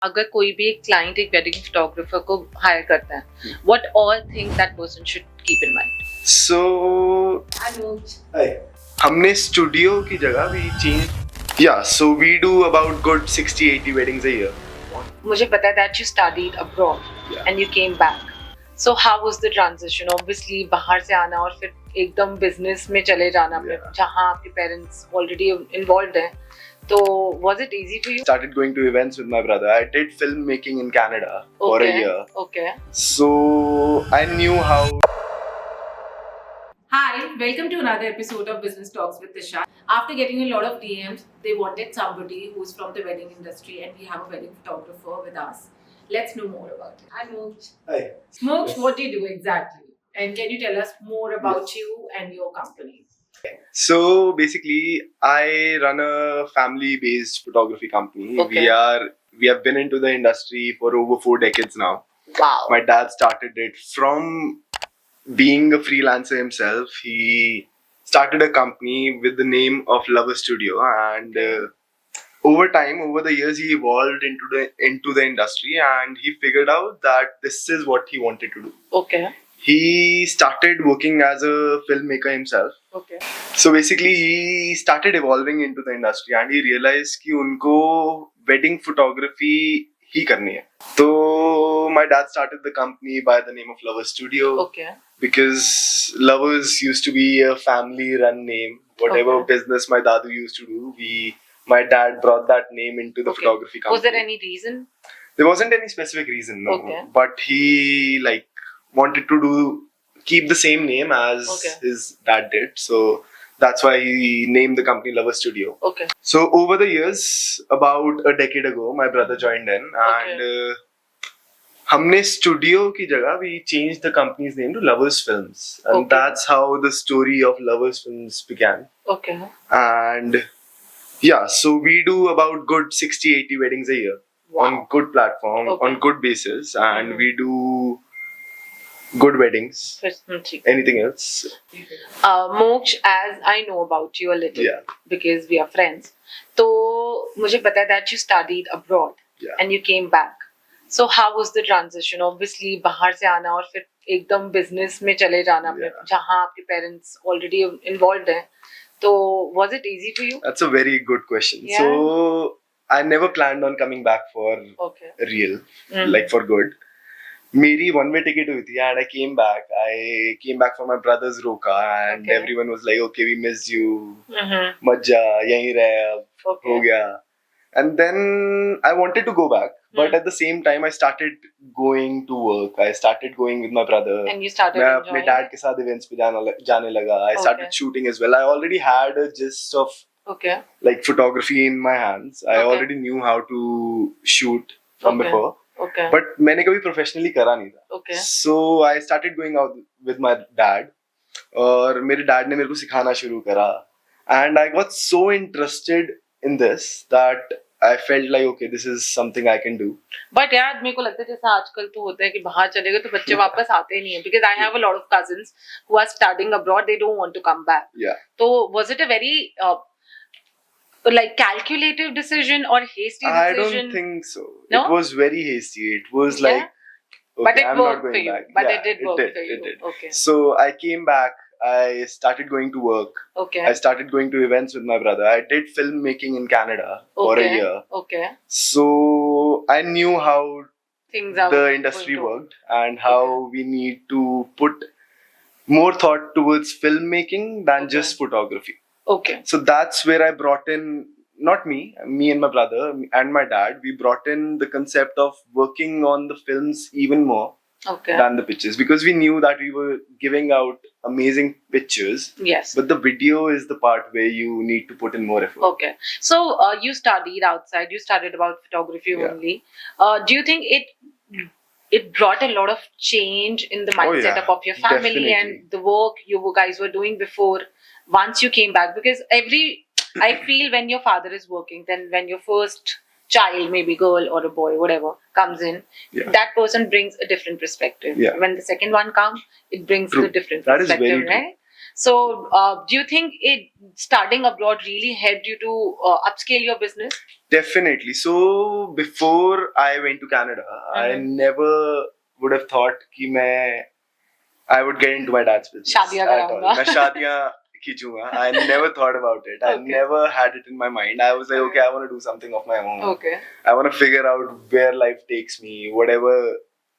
अगर कोई भी एक क्लाइंट एक वेडिंग फोटोग्राफर को हायर करता है, what all things that person should keep in mind? So, hi. हमने स्टूडियो की जगह भी change so we do about good 60-80 weddings a year. मुझे पता है that you studied abroad and you came back. So how was the transition? Obviously बाहर से आना और फिर एकदम बिजनेस में चले जाना अपने जहाँ आपके पेरेंट्स ऑलरेडी इन्वॉल्वड हैं. So was it easy for you? Started going to events with my brother. I did filmmaking in Canada for a year. Okay. So I knew how. Hi, welcome to another episode of Business Talks with Tisha. After getting a lot of DMs, they wanted somebody who's from the wedding industry, and we have a wedding photographer with us. Let's know more about it. Hi, Moksh. Hi. Moksh, what do you do exactly? And can you tell us more about you and your company? So basically, I run a family-based photography company. Okay. We have been into the industry for over 4 decades now. Wow. My dad started it from being a freelancer himself. He started a company with the name of Lover Studio, and over time, over the years, he evolved into the industry, and he figured out that this is what he wanted to do. Okay. He started working as a filmmaker himself. Okay. So basically, he started evolving into the industry, and he realized कि उनको wedding photography ही करनी है. So my dad started the company by the name of Lover Studio. Okay. Because Lovers used to be a family-run name. Whatever business my dadu used to do, my dad brought that name into the photography company. Was there any reason? There wasn't any specific reason, no. Okay. But he wanted to keep the same name as his dad did. So that's why he named the company Lover Studio. Okay. So over the years, about a decade ago, my brother joined in, and हमने studio की जगह we changed the company's name to Lovers Films, and that's how the story of Lovers Films began. Okay. And so we do about good 60-80 weddings a year. Wow. On good platform, on good basis, and we do good weddings. Anything else? Moksh, as I know about you a little, because we are friends, तो मुझे पता है that you studied abroad and you came back. So how was the transition? Obviously बाहर से आना और फिर एकदम business में चले जाना अपने जहाँ आपके parents already involved हैं. So was it easy for you? That's a very good question. Yeah. So I never planned on coming back for real, for good. मेरी one-way ticket हुई थी, and I came back. I came back for my brother's roka, and everyone was like, "Okay, we missed you. मत जा, यहीं रह अब, हो गया." And then I wanted to go back, but at the same time, I started going to work. I started going with my brother. And you started मैं enjoying अपने dad के साथ events पे जाने लगा. I started shooting as well. I already had a gist of photography in my hands. I already knew how to shoot from before. Okay. But मैंने कभी professionally करा नहीं था. Okay. So I started going out with my dad. और मेरे dad ने मेरे को सिखाना शुरू करा. And I got so interested in this that I felt like, okay, this is something I can do. But यार मेरे को लगता है जैसा आजकल तो होता है कि बाहर चले गए तो बच्चे वापस आते ही नहीं है. Because I have a lot of cousins who are studying abroad. They don't want to come back. Yeah. So was it a very calculative decision or hasty decision? I don't think so. No? It was very hasty. It was like, okay, but it I'm worked not going for you. back. But it did work for you. It did. Okay. So I came back. I started going to work. Okay. I started going to events with my brother. I did filmmaking in Canada for a year. Okay. So I knew how the industry worked and how we need to put more thought towards filmmaking than just photography. Okay. So that's where I brought in, not me and my brother and my dad, we brought in the concept of working on the films even more than the pictures, because we knew that we were giving out amazing pictures. Yes. But the video is the part where you need to put in more effort. Okay. So you studied outside. You studied about photography only. Do you think it brought a lot of change in the mindset of your family and the work you guys were doing before once you came back? Because I feel when your father is working, then when your first child, maybe girl or a boy, whatever, comes in, that person brings a different perspective. Yeah. When the second one comes, it brings a different perspective, that is very right? So, do you think starting abroad really helped you to upscale your business? Definitely. So before I went to Canada, I never would have thought कि I would get into my dad's business शादियाँ at all. कराऊंगा. मैं शादियाँ खींचूंगा. I never thought about it. I Okay. never had it in my mind. I was like, okay, I want to do something of my own. Okay. I want to figure out where life takes me. Whatever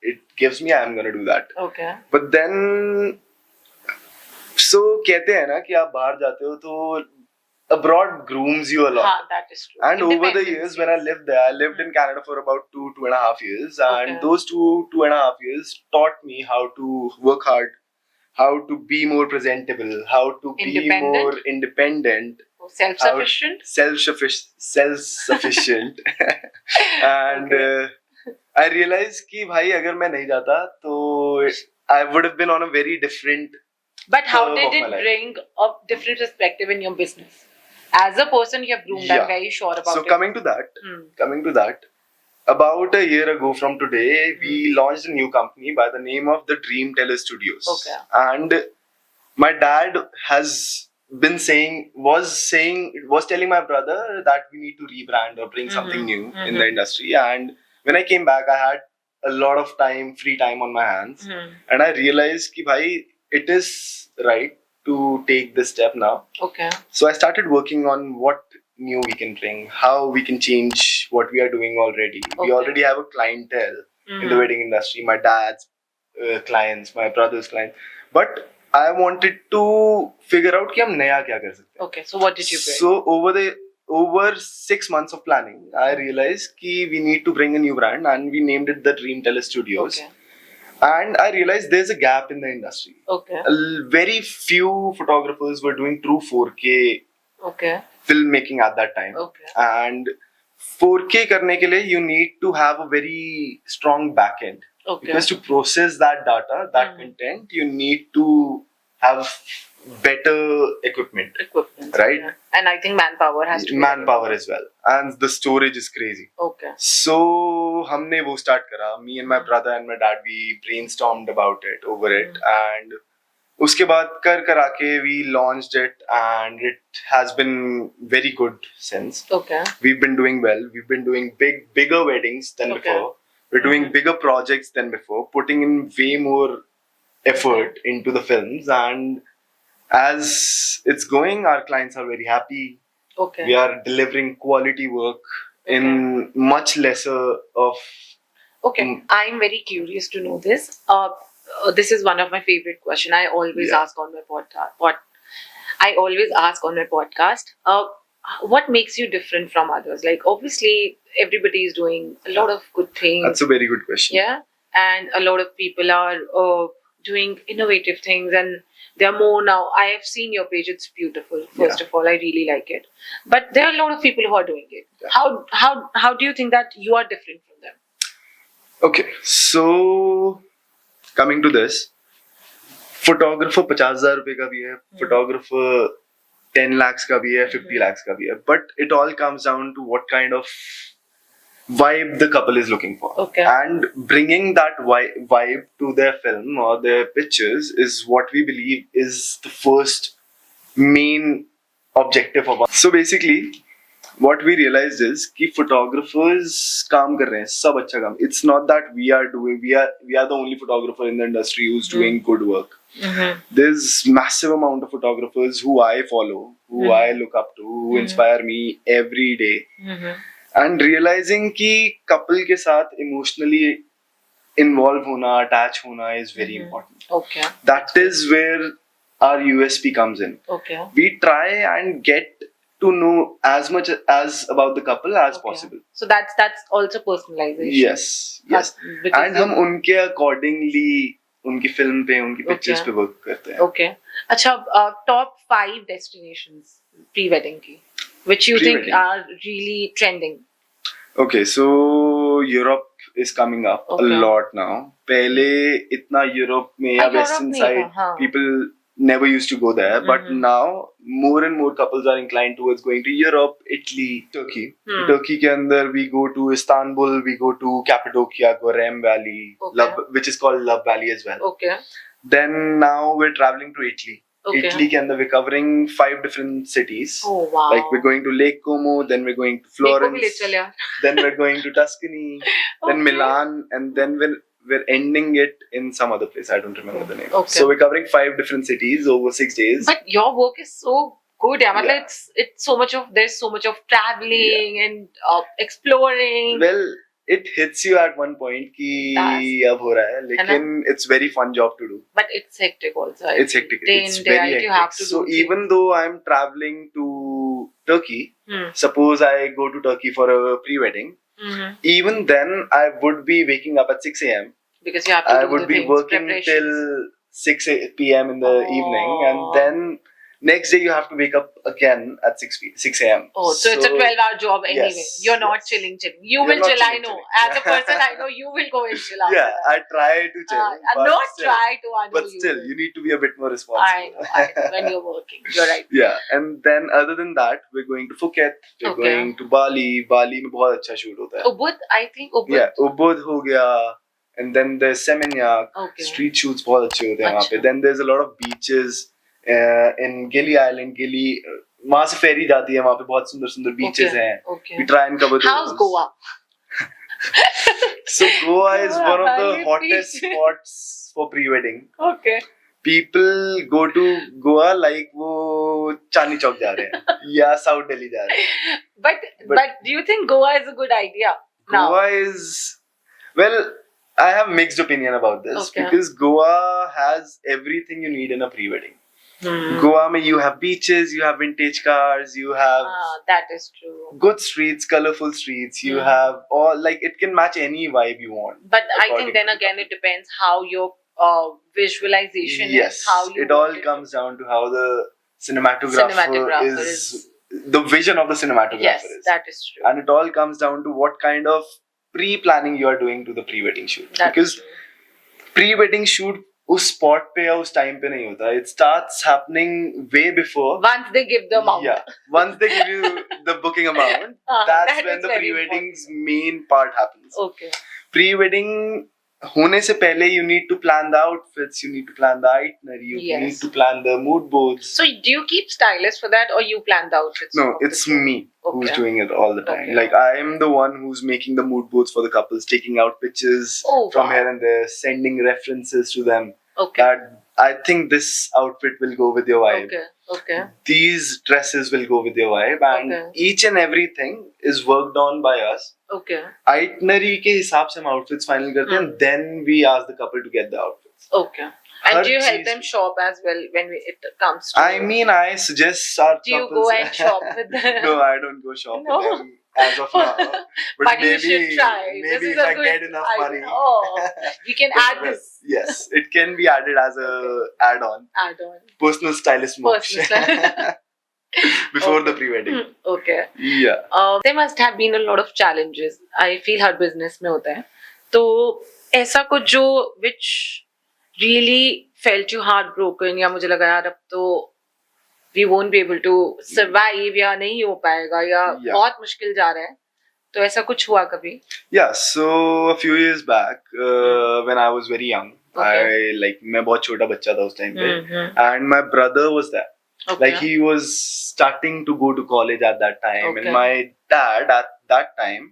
it gives me, I'm gonna do that. Okay. But then, so कहते हैं ना कि आप बाहर जाते हो तो abroad grooms you a lot. हाँ, that is true. And over the years, when I lived there, I lived in Canada for about 2.5 years, and Okay. those 2.5 years taught me how to work hard, how to be more presentable, how to be Independent? more independent, Self-sufficient. self-sufficient, and I realized कि भाई अगर मैं नहीं जाता तो I would have been on a very different. But how curve did of it my life. bring a different perspective in your business? As a person, you have groomed. Yeah. I'm very sure about So it. coming to that, about a year ago from today, we launched a new company by the name of the Dream Teller Studios. Okay. And my dad was telling my brother that we need to rebrand or bring something new in the industry. And when I came back, I had a lot of free time on my hands, and I realized कि भाई it is right to take this step now. Okay. So I started working on what new we can bring, how we can change what we are doing already. Okay. We already have a clientele in the wedding industry, my dad's clients, my brother's clients. But I wanted to figure out कि हम नया क्या कर सकते हैं. Okay. So what did you bring? So over 6 months of planning, I realized कि we need to bring a new brand, and we named it the Dream Teller Studios. Okay. And I realized there's a gap in the industry. Okay. Very few photographers were doing true 4K Okay. filmmaking at that time. Okay. And 4K करने के लिए you need to have a very strong backend. Okay. Because to process that data, that content, you need to have better equipment. Right? Yeah. And I think manpower has to be Manpower as well. And the storage is crazy. Okay. So हमने वो start करा. Me and my brother and my dad, we brainstormed about it, over it, and उसके बाद करा के we launched it, and it has been very good since. Okay. We've been doing well. We've been doing bigger weddings than before. We're doing bigger projects than before, putting in way more effort into the films, and as it's going, our clients are very happy. Okay. We are delivering quality work in much lesser of. Okay. I'm very curious to know this. This is one of my favorite questions. I always ask on my podcast. I always ask on my podcast. What makes you different from others? Like, obviously, everybody is doing a lot of good things. That's a very good question. Yeah, and a lot of people are doing innovative things, and they are more now. I have seen your page; it's beautiful. First of all, I really like it. But there are a lot of people who are doing it. Yeah. How do you think that you are different from them? Okay, so coming to this, photographer 50,000 रुपए का भी है, photographer 10 lakhs का भी है, 50 lakhs का भी है. But it all comes down to what kind of vibe the couple is looking for. Okay. And bringing that vibe to their film or their pictures is what we believe is the first main objective of us. So basically, what we realized is कि photographers काम कर रहे हैं, सब अच्छा काम. It's not that we are the only photographer in the industry who's doing good work. There's massive amount of photographers who I follow, who I look up to, who inspire me every day. And realizing कि couple के साथ emotionally involve होना, attach होना is very important. Okay. That is where our USP comes in. Okay. We try and get to know as much as about the couple as possible. So that's also personalization. Yes. Because And हम उनके accordingly उनकी film पे, उनकी pictures पे work करते हैं. Okay. अच्छा, top 5 destinations pre-wedding की, which you think are really trending. Okay, so Europe is coming up a lot now. पहले इतना Europe में या Western side people never used to go there, but now more and more couples are inclined towards going to Europe, Italy, Turkey. Turkey के अंदर we go to Istanbul, we go to Cappadocia, Gorem Valley, which is called Love Valley as well. Okay. Then now we're traveling to Italy. Okay. Italy के अंदर we're covering 5 different cities. Oh wow. Like we're going to Lake Como, then we're going to मेरे को भी ले Florence, चल यार. then we're going to Tuscany, then Okay. Milan, and then we're ending it in some other place. I don't remember the name. Okay. So we're covering 5 different cities over 6 days. But your work is so good. Yeah, Yeah. it's so much of there's so much of traveling and exploring. Well, it hits you at one point कि Does. अब हो रहा है, लेकिन it's very fun job to do. But it's hectic also. I It's think. hectic. Day It's in, day very out, you have hectic. to So do even though I'm traveling to Turkey, suppose I go to Turkey for a pre-wedding, even then I would be waking up at 6 a.m. because you have to I do would the be things, working till 6 p.m. in the evening, and then next day you have to wake up again at 6 a.m. Oh, so it's a 12-hour job anyway. Yes, You're not yes. chilling. You You're will not chill, I chilling, know. chilling. As a person, I know you will go and chill out. Yeah, I try to chill. but Not still, try to, I know But still, will. you need to be a bit more responsible. I know, when you're working. You're right. Yeah, and then other than that, we're going to Phuket, we're Okay. going to Bali. Bali में बहुत अच्छा shoot होता है. Ubud, I think Ubud. Yeah, Ubud हो गया, and then there's Seminyak. Okay. Street shoots बहुत अच्छे होते हैं वहाँ पे. अच्छा. Then there's a lot of beaches in Gili Island. Gili वहाँ से ferry जाती है, वहाँ पे बहुत सुंदर सुंदर beaches Okay. हैं. Okay. We try and cover those. How's Goa? So Goa is one of the Goa, hottest please. spots for pre-wedding. Okay. People go to Goa like वो चांदनी चौक जा रहे हैं या साउथ दिल्ली जा रहे हैं. But do you think Goa is a good idea? Now? Goa is, well, I have mixed opinion about this Okay. because Goa has everything you need in a pre-wedding. Hmm. Goa mein you have beaches, you have vintage cars, you have That is true. good streets, colorful streets, you Hmm. have all, like it can match any vibe you want. But I according think then to the again couple. it depends how your visualization Yes, is, how you it all want comes down to how the cinematographer is, the vision of the cinematographer Yes, is. that is true. And it all comes down to what kind of pre-planning you are doing to the pre-wedding shoot. That Because is true. pre-wedding shoot उस spot पे या उस time पे नहीं होता. It starts happening way before. Once they give the amount. Yeah. Once they give you the booking amount, that's that when is the very pre-wedding's main part happens. Okay. Pre-wedding होने से पहले you need to plan the outfits, you need to plan the itinerary, you Yes. need to plan the mood boards. So do you keep stylists for that, or you plan the outfits? No, of the it's show? me who's Okay. doing it all the time. Okay. Like I am the one who's making the mood boards for the couples, taking out pictures Oh, from wow. here and there, sending references to them. Okay. That I think this outfit will go with your vibe. Okay. Okay. These dresses will go with your vibe, and Okay. each and everything is worked on by us. Okay. Itinerary के हिसाब से हम outfits final करते हैं, and then we ask the couple to get the outfits. Okay. And her do you help cheese- them shop as well when it comes to? I mean, I suggest our do you couples. go and shop with them? No, I don't go shop No. with them as of now. But, But maybe, you should try. This maybe is if a I good get enough money, idea. Oh, we can add this Yes, it can be added as a add-on. add-on. Personal stylist mock. Personal Before the Okay. pre-wedding. Okay. Yeah. There must have been a lot of challenges. I feel her business में होता है. तो ऐसा कुछ जो which really felt you heartbroken या मुझे लगा यार अब तो we won't be able to survive या नहीं हो पाएगा या Yeah. बहुत मुश्किल जा रहा है. तो ऐसा कुछ हुआ कभी? Yeah, so a few years back, when I was very young, Okay. मैं बहुत छोटा बच्चा था उस time पे, Mm-hmm. and my brother was there. Okay. Like he was starting to go to college at that time, Okay. and my dad at that time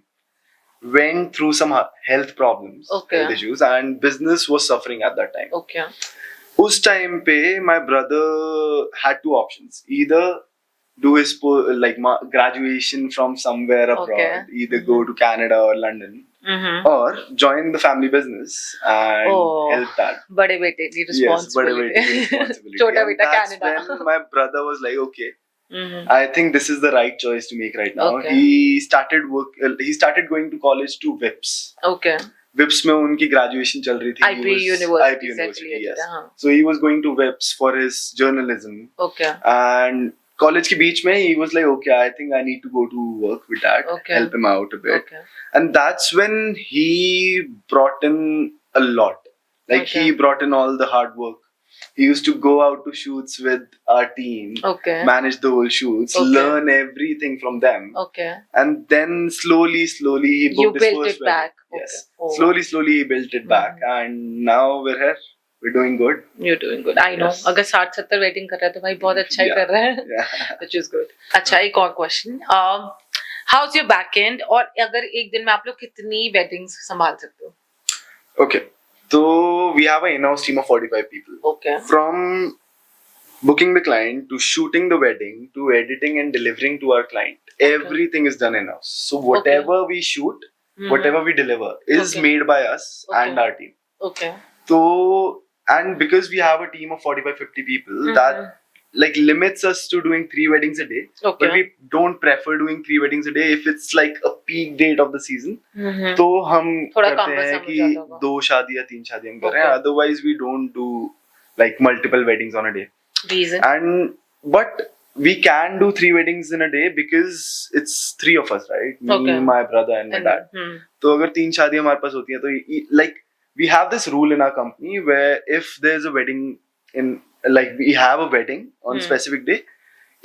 went through some health problems, Okay. health issues, and business was suffering at that time. Okay. Us time pe my brother had two options: either do his graduation from somewhere abroad, Okay. either go to Canada or London, Mm-hmm. or join the family business and Oh. help that. बड़े बेटे की Yes, but responsibility. responsibility. छोटा And बेटा that's Canada. when my brother was like, okay, Mm-hmm. I think this is the right choice to make right now. Okay. He started going to college to VIPS. Okay. VIPS में उनकी graduation चल रही थी. IP He was- University IP से University, affiliated yes. है, हाँ. So he was going to VIPS for his journalism. Okay. And college के बीच में he was like, okay, I think I need to go to work with that. Okay. Help him out a bit. Okay. And that's when he brought in a lot. Like Okay. he brought in all the hard work. He used to go out to shoots with our team, Okay. manage the whole shoots, Okay. learn everything from them. Okay. And then slowly he You booked his built first it back. wedding. Yes. Okay. Oh. Slowly he built it back. And now we're here. we're doing good. You're doing good. I know. Yes. अगर 60-70 wedding कर रहा है तो भाई बहुत अच्छा ही Yeah. कर रहा है. Yeah. Which is good. अच्छा, एक और question. How's your back end? और अगर एक दिन में आप लोग कितनी वेडिंग्स संभाल सकते हो? Okay. So we have an in-house team of 45 people. Okay. From booking the client to shooting the wedding to editing and delivering to our client, everything is done in-house. So whatever we shoot, whatever we deliver is made by us and our team. Okay. So, and because we have a team of 45-50 people, that like limits us to doing 3 weddings a day. Okay. But we don't prefer doing 3 weddings a day if it's like a peak date of the season. तो हम थोड़ा करते हैं cumbersome कि हो जाता होगा. 2 शादी या 3 शादी हम कर रहे हैं. Otherwise we don't do like multiple weddings on a day. Reason? And but we can do 3 weddings in a day because it's 3 of us, right? Me, my brother and my dad. तो अगर 3 शादी हमारे पास होती है तो like we have this rule in our company where if there's a wedding in like we have a wedding on specific day,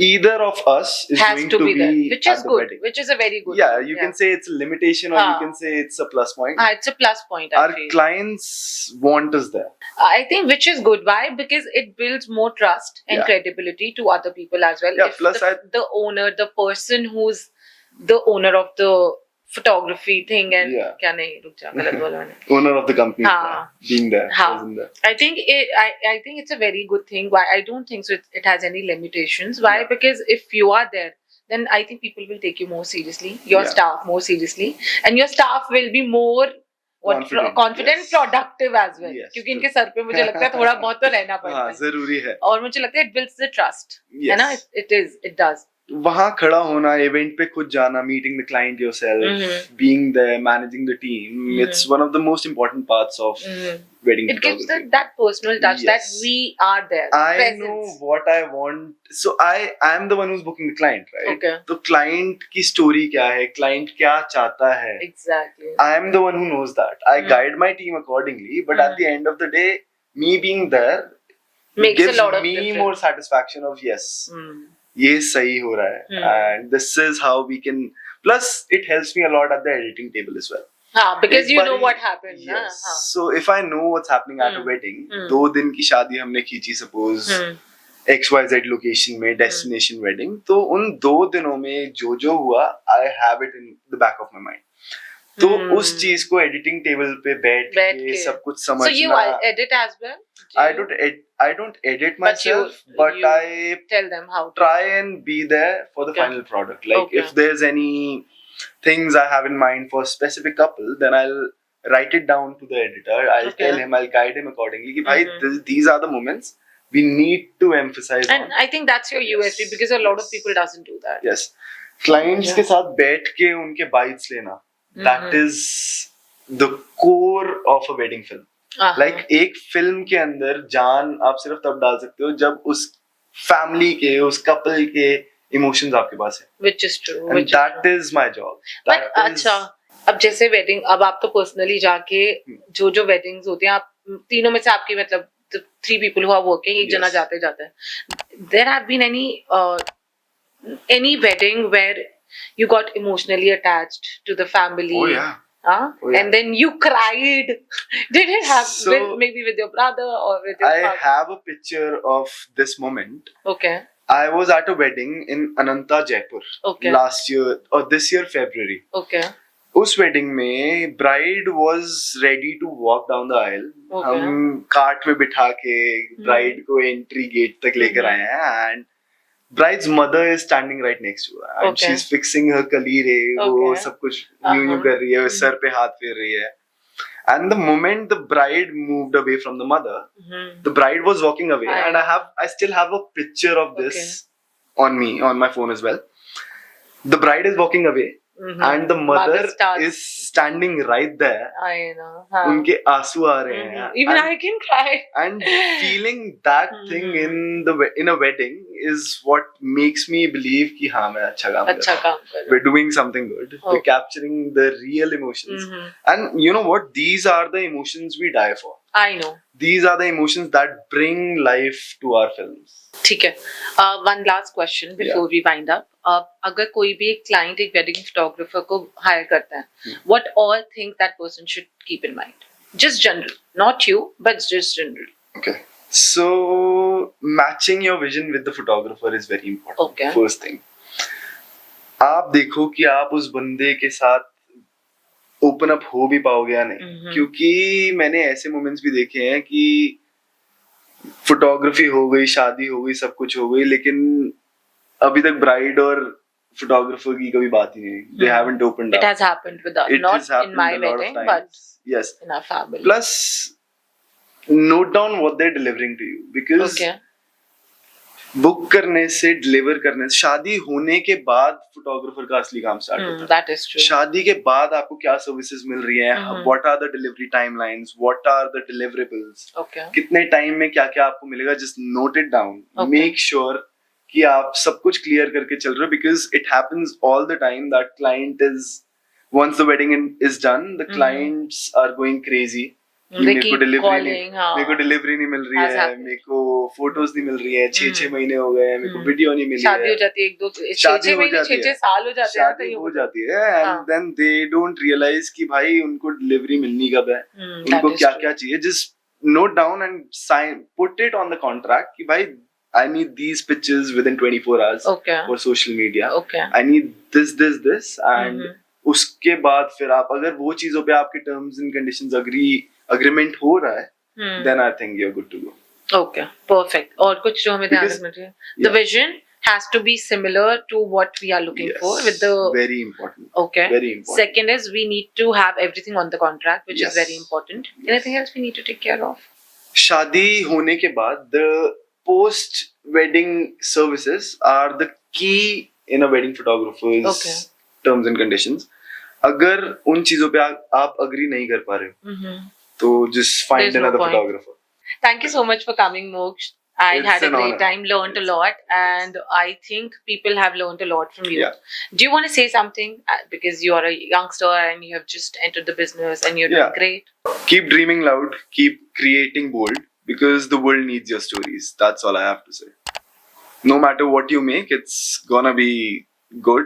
either of us is Has going to to be there, be which at is the good, wedding. which is a very good. Yeah, you can say it's a limitation or you can say it's a plus point. It's a plus point. I Our feel. clients want us there. I think which is good. Why? Because it builds more trust and credibility to other people as well. Yeah, If plus the owner, the person who's the owner of the photography thing and क्या नहीं रुक जा गलत बोला मैंने. Owner of the company being there, हाँ. present there. I think I think it's a very good thing. Why? I don't think so. It has any limitations. Why? Because if you are there, then I think people will take you more seriously. Your staff more seriously, and your staff will be more confident, productive as well. क्योंकि इनके sir पे मुझे लगता है थोड़ा बहुत तो रहना पड़ता है. जरूरी है. और मुझे लगता है it builds the trust. है ना? It does. वहाँ खड़ा होना, इवेंट पे खुद जाना, meeting the client yourself, being there, managing the team, it's one of the most important parts of wedding it gives photography. that personal touch that we are there. I presence. know what I want. So I am the one who's booking the client, right? Okay. तो client की story क्या है, client क्या चाहता है. Exactly. I am the one who knows that. I guide my team accordingly, but at the end of the day, me being there makes gives a lot of me difference. more satisfaction of yes. ये सही हो रहा है, and this is how we can. Plus, it helps me a lot at the editing table as well. Because you know what happened. Yes. So if I know what's happening at a wedding, 2 दिन की शादी हमने खींची suppose XYZ location में destination wedding, तो उन 2 दिनों में जो हुआ, I have it in the back of my mind. तो उस चीज को एडिटिंग टेबल पे बैठ के सब कुछ समझना. So you edit as well? I don't edit myself, but I tell them how to try and be there for the final product. Like if there's any things I have in mind for a specific couple, then I'll write it down to the editor. I'll tell him, I'll guide him accordingly. कि भाई these are the moments we need to emphasize. And I think that's your USP because a lot of people doesn't do that. Yes, clients के साथ बैठ के उनके bites लेना. That is the core of a wedding film. Like एक film के अंदर जान आप सिर्फ तब डाल सकते हो जब उस फैमिली के, उस कपल के इमोशंस आपके पास है. Which is true. And that is my job. But अच्छा, अब जैसे वेडिंग, अब आप तो पर्सनली जाके जो वेडिंग्स होती हैं, आप तीनों में से आपकी मतलब 3 people who are working, एक जना जाते है. There have been any wedding where you got emotionally attached to the family? Oh yeah. And then you cried. Did it happen maybe with your brother or with your father? I have a picture of this moment. Okay. I was at a wedding in Ananta, Jaipur. Okay. Last year or this year February. Okay. उस wedding में bride was ready to walk down the aisle. Okay. हम cart में बिठा के bride को entry gate तक लेकर आए हैं, and bride's mother is standing right next to her, and she's fixing her कलीरे, वो सब कुछ यूं कर रही है, सर पे हाथ फेर रही है. And the moment the bride moved away from the mother, the bride was walking away, and I still have a picture of this on me, on my phone as well. The bride is walking away, and the mother is standing right there. I know. उनके आंसू आ रहे हैं. Even I can cry. And feeling that thing in a wedding is what makes me believe कि हाँ मैं अच्छा काम कर रहा हूँ. We're doing something good. We're capturing the real emotions. And you know what? These are the emotions we die for. I know. These are the emotions that bring life to our films. ठीक है. One last question before we wind up. अगर कोई भी एक client एक wedding photographer को hire करता है, what all things that person should keep in mind? Just general, not you, but just general. Okay. So matching your vision with the photographer is very important. Okay. First thing. आप देखो कि आप उस बंदे के साथ ओपन अप हो भी पाओगे या नहीं, क्योंकि मैंने ऐसे मोमेंट्स भी देखे हैं कि फोटोग्राफी हो गई, शादी हो गई, सब कुछ हो गई, लेकिन अभी तक ब्राइड और फोटोग्राफर की कभी बात ही नहीं. They haven't opened up. It has happened with us, not in my wedding, but yes, in our family. Plus, note down what they're delivering to you, because book करने से, डिलीवर करने से, शादी होने के बाद फोटोग्राफर का असली काम स्टार्ट होता है. That is true. शादी के बाद आपको क्या सर्विसेज मिल रही हैं, what are the delivery timelines, what are the deliverables, कितने टाइम में क्या क्या आपको मिलेगा, just note it down. Make sure कि आप सब कुछ क्लियर करके चल रहे हो, because it happens all the time that client is, once the wedding is done, the clients are going crazy. मेरे को डिलीवरी नहीं मिल रही है, मेरे को फोटोज नहीं मिल रही है, 6 महीने हो गए, मेरे को वीडियो नहीं मिली है, शादी हो जाती है, 6 महीने 6 साल हो जाते हैं, शादी हो जाती है, and then they don't realise कि भाई उनको डिलीवरी मिलनी कब है, उनको क्या क्या चाहिए. Just note down and sign, put it on the contract कि भाई I need these pictures within 24 hours for social media. I need this and उसके बाद फिर आप अगर वो चीजों पे आपके टर्म्स एंड कंडीशंस agreement हो रहा है, then I think you're good to go. Okay, perfect. और कुछ जो हमें ध्यान रखना चाहिए, the vision has to be similar to what we are looking for with the very important. Okay, very important. Second is we need to have everything on the contract, which is very important. Anything else we need to take care of? शादी होने के बाद the post wedding services are the key in a wedding photographer's terms and conditions. अगर उन चीजों पे आप agree नहीं कर पा रहे हो, तो just find another photographer. Thank you so much for coming, Moksh. I had a great time, learned a lot, and I think people have learned a lot from you. Do you want to say something? Because you are a youngster and you have just entered the business and you're doing great. Keep dreaming loud, keep creating bold, because the world needs your stories. That's all I have to say. No matter what you make, it's gonna be good.